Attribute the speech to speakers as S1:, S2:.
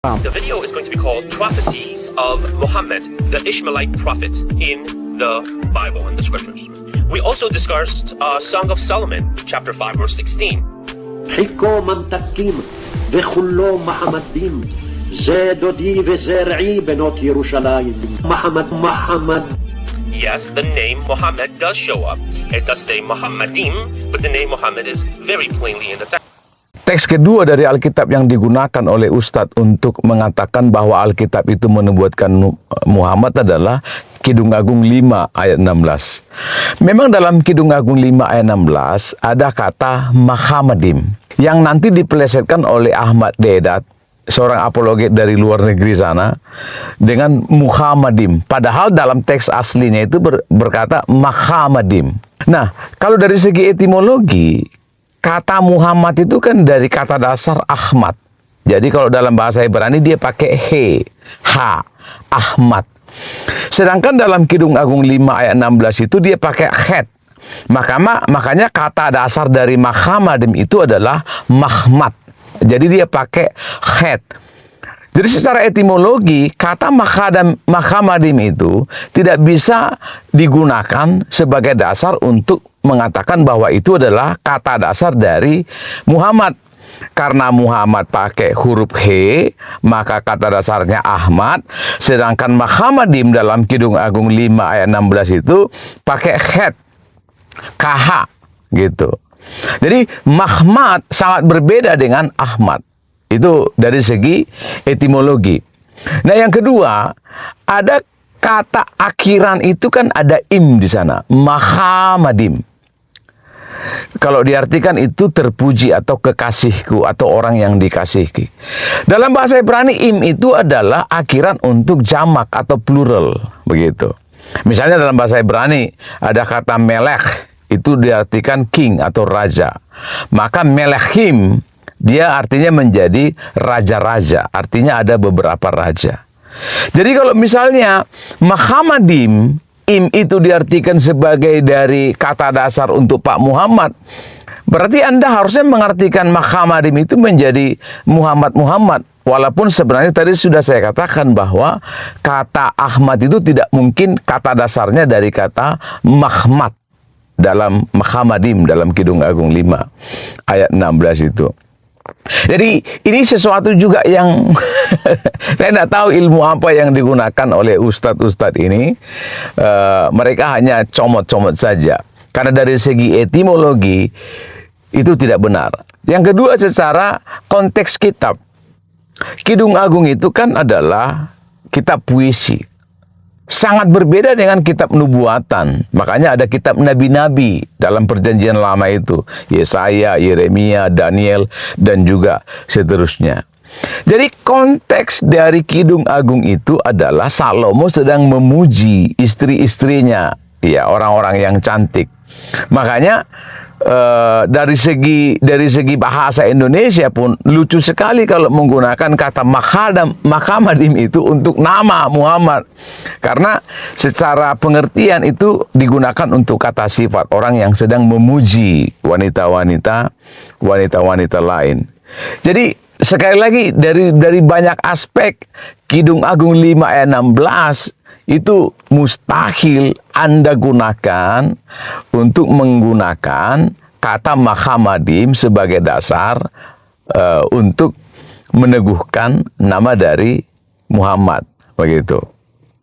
S1: The video is going to be called Prophecies of Muhammad, the Ishmaelite prophet, in the Bible and the scriptures. We also discussed Song of Solomon, chapter 5, verse 16.
S2: حكوا ممتكين بخلو محمدين زادودي وزرعي بنوت يروشلايم محمد.
S1: Yes, the name Muhammad does show up. It does say Muhammadim, but the name Muhammad is very plainly in the text.
S3: Teks kedua dari Alkitab yang digunakan oleh Ustadz untuk mengatakan bahwa Alkitab itu menubuatkan Muhammad adalah Kidung Agung 5 ayat 16. Memang dalam Kidung Agung 5 ayat 16 ada kata Muhammadim yang nanti dipelesetkan oleh Ahmad Deedat, seorang apologet dari luar negeri sana, dengan Muhammadim. Padahal dalam teks aslinya itu berkata Muhammadim. Nah, kalau dari segi etimologi, kata Muhammad itu kan dari kata dasar Ahmad. Jadi kalau dalam bahasa Ibrani dia pakai he, ha, Ahmad. Sedangkan dalam Kidung Agung 5 ayat 16 itu dia pakai het. Makanya kata dasar dari Muhammadim itu adalah Mahmad. Jadi dia pakai het. Jadi secara etimologi, kata Muhammadim itu tidak bisa digunakan sebagai dasar untuk mengatakan bahwa itu adalah kata dasar dari Muhammad. Karena Muhammad pakai huruf he, maka kata dasarnya Ahmad. Sedangkan Muhammadim dalam Kidung Agung 5 ayat 16 itu pakai het, kh, gitu. Jadi Mahmad sangat berbeda dengan Ahmad. Itu dari segi etimologi. Nah, yang kedua, ada kata akhiran itu kan ada im di sana, Muhammadim. Kalau diartikan itu terpuji atau kekasihku atau orang yang dikasihi. Dalam bahasa Ibrani im itu adalah akhiran untuk jamak atau plural, begitu. Misalnya dalam bahasa Ibrani ada kata melech, itu diartikan king atau raja. Maka melechim dia artinya menjadi raja-raja, artinya ada beberapa raja. Jadi kalau misalnya Muhammadim, im itu diartikan sebagai dari kata dasar untuk Pak Muhammad, berarti Anda harusnya mengartikan Muhammadim itu menjadi Muhammad. Walaupun sebenarnya tadi sudah saya katakan bahwa kata Ahmad itu tidak mungkin kata dasarnya dari kata Mahmad dalam Muhammadim dalam Kidung Agung 5 ayat 16 itu. Jadi ini sesuatu juga yang saya tidak tahu ilmu apa yang digunakan oleh ustadz-ustadz ini. Mereka hanya comot-comot saja. Karena dari segi etimologi itu tidak benar. Yang kedua, secara konteks kitab. Kidung Agung itu kan adalah kitab puisi. Sangat berbeda dengan kitab nubuatan. Makanya ada kitab nabi-nabi dalam perjanjian lama itu. Yesaya, Yeremia, Daniel, dan juga seterusnya. Jadi konteks dari Kidung Agung itu adalah Salomo sedang memuji istri-istrinya. Ya, orang-orang yang cantik. Makanya dari segi bahasa Indonesia pun lucu sekali kalau menggunakan kata Muhammadim itu untuk nama Muhammad, karena secara pengertian itu digunakan untuk kata sifat orang yang sedang memuji wanita-wanita lain. Jadi sekali lagi dari banyak aspek Kidung Agung 5 ayat 16 itu mustahil Anda gunakan untuk menggunakan kata Muhammadim sebagai dasar untuk meneguhkan nama dari Muhammad, begitu.